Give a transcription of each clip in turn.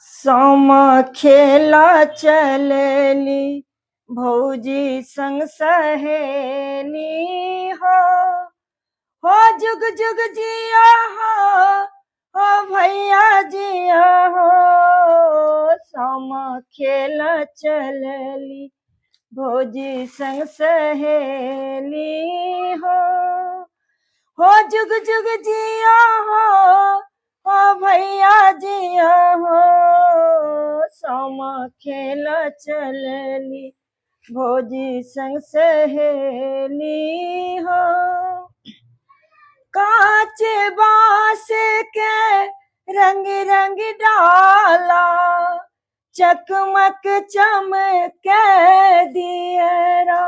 सामा खेला चलली भौजी संग सहेली हो जुग जुग जिया हो भैया जिया हो। सामा खेला चलली भौजी संग सहेली हो जुग जुग जिया हो भैया जिया हो। सामा खेला चलली भौजी संग सहेली कांच बांस के रंग रंग डाला चकमक चमक दियरा।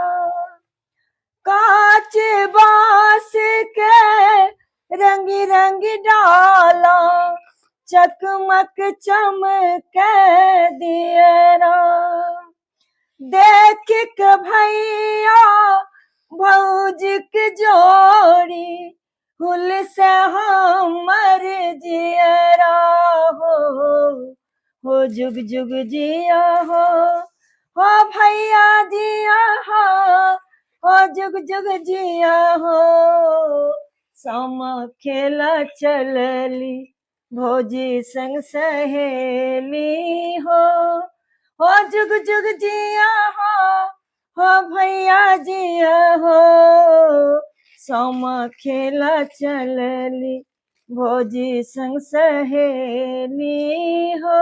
कांच बांस के रंग रंग डाला चकमक चमक दियरा। देख के भैया भौजी के जोड़ी हुल से हमर जियरा हो जुग जुग जिया हो भैया जिया हो जुग जुग जिया हो। सामा खेला चलली भौजी संग सहेली हो जुग जुग जिया हो भैया जिया हो। सामा खेला चलली भौजी संग सहेली हो।